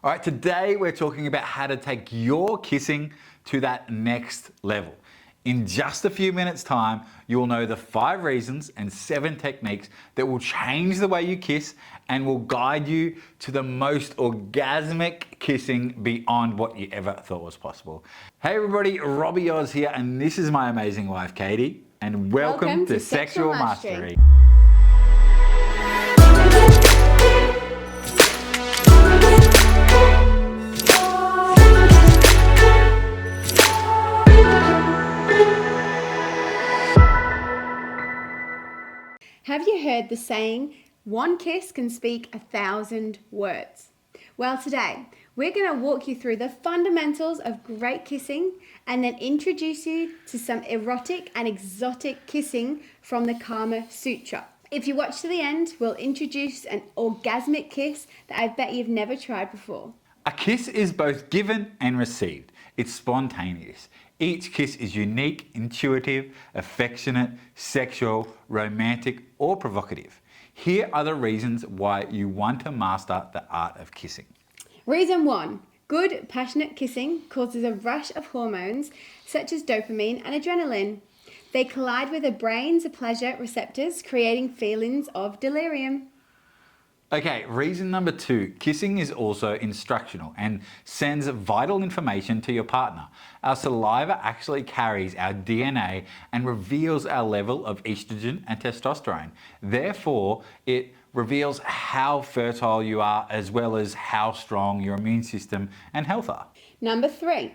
All right, today we're talking about how to take your kissing to that next level. In just a few minutes' time, you'll know the 5 reasons and 7 techniques that will change the way you kiss and will guide you to the most orgasmic kissing beyond what you ever thought was possible. Hey everybody, Robbie Oz here, and this is my amazing wife, Katie, and welcome to Sexual Mastery. Have you heard the saying, one kiss can speak 1,000 words? Well, today we're going to walk you through the fundamentals of great kissing and then introduce you to some erotic and exotic kissing from the Kama Sutra. If you watch to the end, we'll introduce an orgasmic kiss that I bet you've never tried before. A kiss is both given and received. It's spontaneous. Each kiss is unique, intuitive, affectionate, sexual, romantic, or provocative. Here are the reasons why you want to master the art of kissing. Reason 1. Good, passionate kissing causes a rush of hormones such as dopamine and adrenaline. They collide with the brain's pleasure receptors, creating feelings of delirium. Okay, reason number 2, kissing is also instructional and sends vital information to your partner. Our saliva actually carries our DNA and reveals our level of estrogen and testosterone. Therefore, it reveals how fertile you are as well as how strong your immune system and health are. Number 3,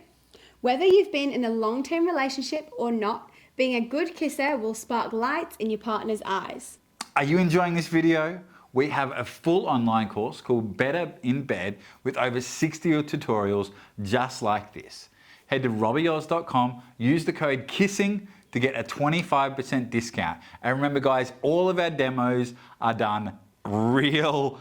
whether you've been in a long-term relationship or not, being a good kisser will spark lights in your partner's eyes. Are you enjoying this video? We have a full online course called Better in Bed with over 60 tutorials just like this. Head to robbieoz.com, use the code KISSING to get a 25% discount. And remember guys, all of our demos are done real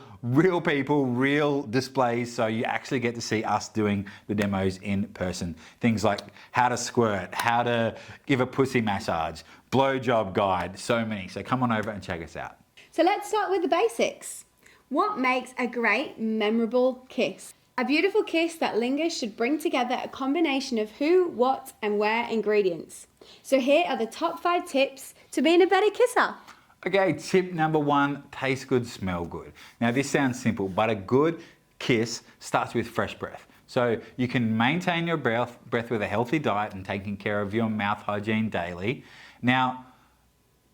people, real displays, so you actually get to see us doing the demos in person. Things like how to squirt, how to give a pussy massage, blowjob guide, so many. So come on over and check us out. So let's start with the basics. What makes a great, memorable kiss? A beautiful kiss that lingers should bring together a combination of who, what, and where ingredients. So here are the top 5 tips to being a better kisser. Okay, tip number 1, taste good, smell good. Now this sounds simple, but a good kiss starts with fresh breath. So you can maintain your breath with a healthy diet and taking care of your mouth hygiene daily. Now,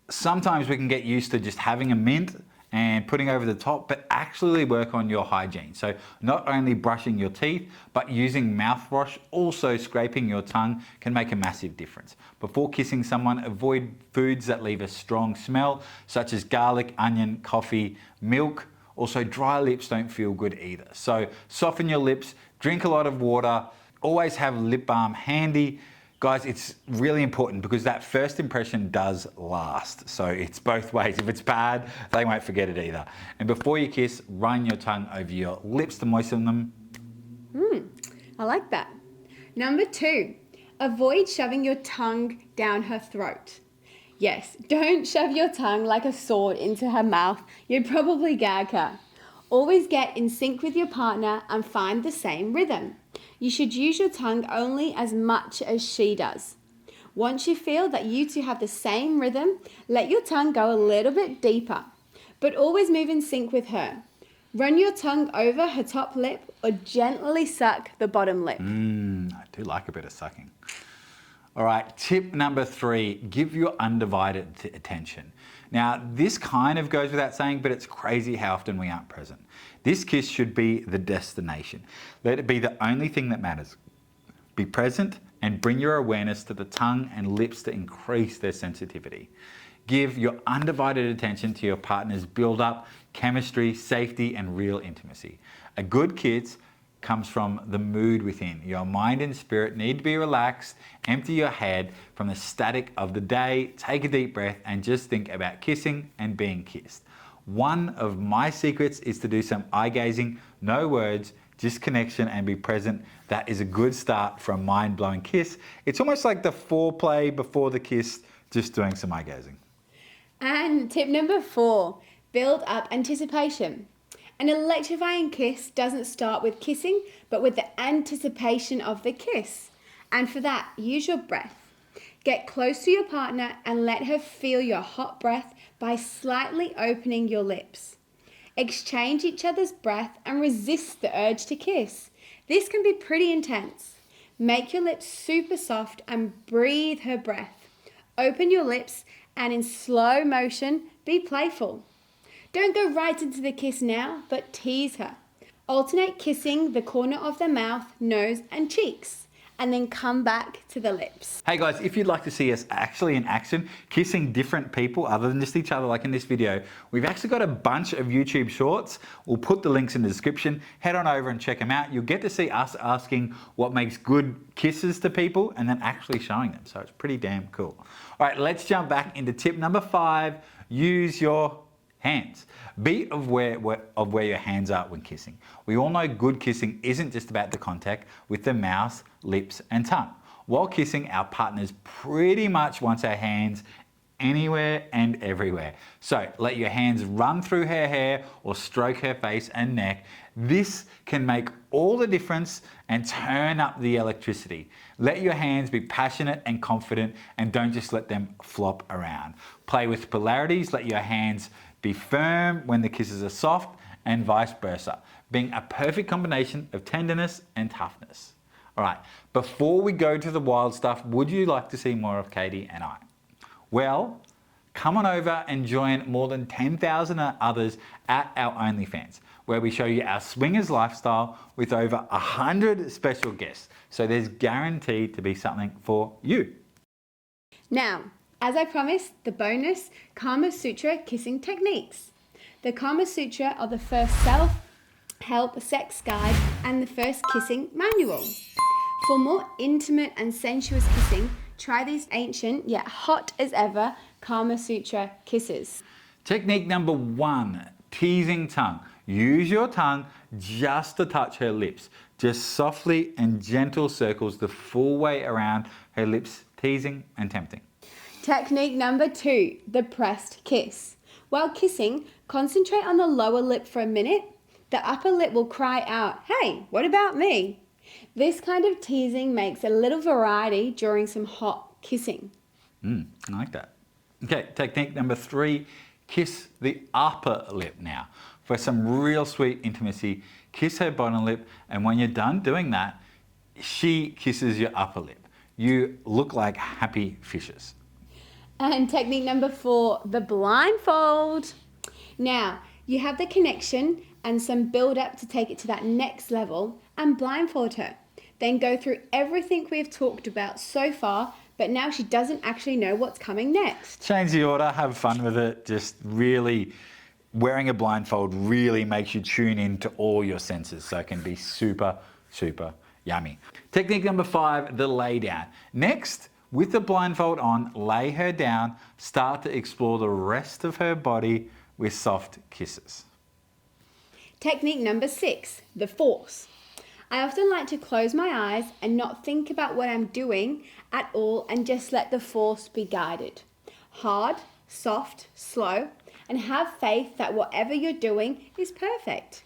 sometimes we can get used to just having a mint and putting over the top, but actually work on your hygiene. So not only brushing your teeth, but using mouthwash, also scraping your tongue can make a massive difference. Before kissing someone, avoid foods that leave a strong smell, such as garlic, onion, coffee, milk. Also, dry lips don't feel good either. So soften your lips, drink a lot of water, always have lip balm handy. Guys, it's really important because that first impression does last. So it's both ways. If it's bad, they won't forget it either. And before you kiss, run your tongue over your lips to moisten them. I like that. Number 2, avoid shoving your tongue down her throat. Yes, don't shove your tongue like a sword into her mouth. You'd probably gag her. Always get in sync with your partner and find the same rhythm. You should use your tongue only as much as she does. Once you feel that you two have the same rhythm, let your tongue go a little bit deeper, but always move in sync with her. Run your tongue over her top lip or gently suck the bottom lip. I do like a bit of sucking. All right, tip number 3, give your undivided attention. Now, this kind of goes without saying, but it's crazy how often we aren't present. This kiss should be the destination. Let it be the only thing that matters. Be present and bring your awareness to the tongue and lips to increase their sensitivity. Give your undivided attention to your partner's build-up, chemistry, safety, and real intimacy. A good kiss comes from the mood within. Your mind and spirit need to be relaxed. Empty your head from the static of the day. Take a deep breath and just think about kissing and being kissed. One of my secrets is to do some eye gazing, no words, just connection and be present. That is a good start for a mind-blowing kiss. It's almost like the foreplay before the kiss, just doing some eye gazing. And tip number 4, build up anticipation. An electrifying kiss doesn't start with kissing, but with the anticipation of the kiss. And for that, use your breath. Get close to your partner and let her feel your hot breath by slightly opening your lips. Exchange each other's breath and resist the urge to kiss. This can be pretty intense. Make your lips super soft and breathe her breath. Open your lips and in slow motion, be playful. Don't go right into the kiss now, but tease her. Alternate kissing the corner of the mouth, nose, and cheeks, and then come back to the lips. Hey guys, if you'd like to see us actually in action, kissing different people other than just each other like in this video, we've actually got a bunch of YouTube shorts. We'll put the links in the description. Head on over and check them out. You'll get to see us asking what makes good kisses to people and then actually showing them. So it's pretty damn cool. All right, let's jump back into tip number 5. Use your hands. Be aware of where your hands are when kissing. We all know good kissing isn't just about the contact with the mouth, lips, and tongue. While kissing, our partners pretty much wants our hands anywhere and everywhere. So let your hands run through her hair or stroke her face and neck. This can make all the difference and turn up the electricity. Let your hands be passionate and confident and don't just let them flop around. Play with polarities. Let your hands be firm when the kisses are soft and vice versa, being a perfect combination of tenderness and toughness. All right, before we go to the wild stuff, would you like to see more of Katie and I? Well, come on over and join more than 10,000 others at our OnlyFans, where we show you our swingers lifestyle with over 100 special guests. So there's guaranteed to be something for you. Now, as I promised, the bonus Kama Sutra kissing techniques. The Kama Sutra are the first self-help sex guide and the first kissing manual. For more intimate and sensuous kissing, try these ancient yet hot as ever Kama Sutra kisses. Technique number 1, teasing tongue. Use your tongue just to touch her lips. Just softly and gentle circles the full way around her lips, teasing and tempting. Technique number 2, the pressed kiss. While kissing, concentrate on the lower lip for a minute. The upper lip will cry out, "Hey, what about me?" This kind of teasing makes a little variety during some hot kissing. I like that. Okay, technique number 3, kiss the upper lip now. For some real sweet intimacy, kiss her bottom lip, and when you're done doing that, she kisses your upper lip. You look like happy fishes. And technique number 4, the blindfold. Now, you have the connection and some build up to take it to that next level and blindfold her. Then go through everything we've talked about so far, but now she doesn't actually know what's coming next. Change the order, have fun with it. Just really, wearing a blindfold really makes you tune into all your senses. So it can be super, super yummy. Technique number 5, the lay down. Next, with the blindfold on, lay her down, start to explore the rest of her body with soft kisses. Technique number 6, the force. I often like to close my eyes and not think about what I'm doing at all and just let the force be guided. Hard, soft, slow, and have faith that whatever you're doing is perfect.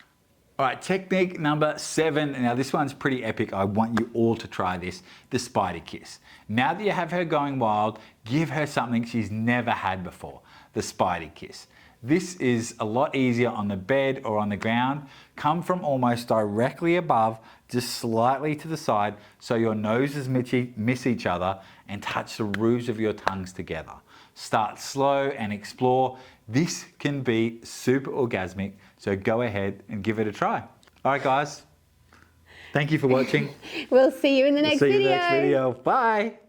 All right, technique number 7. Now this one's pretty epic. I want you all to try this, the spider kiss. Now that you have her going wild, give her something she's never had before, the spider kiss. This is a lot easier on the bed or on the ground. Come from almost directly above, just slightly to the side, so your noses miss each other and touch the roofs of your tongues together. Start slow and explore. This can be super orgasmic, so go ahead and give it a try. All right, guys. Thank you for watching. We'll see you in the next video. See you in the next video. Bye.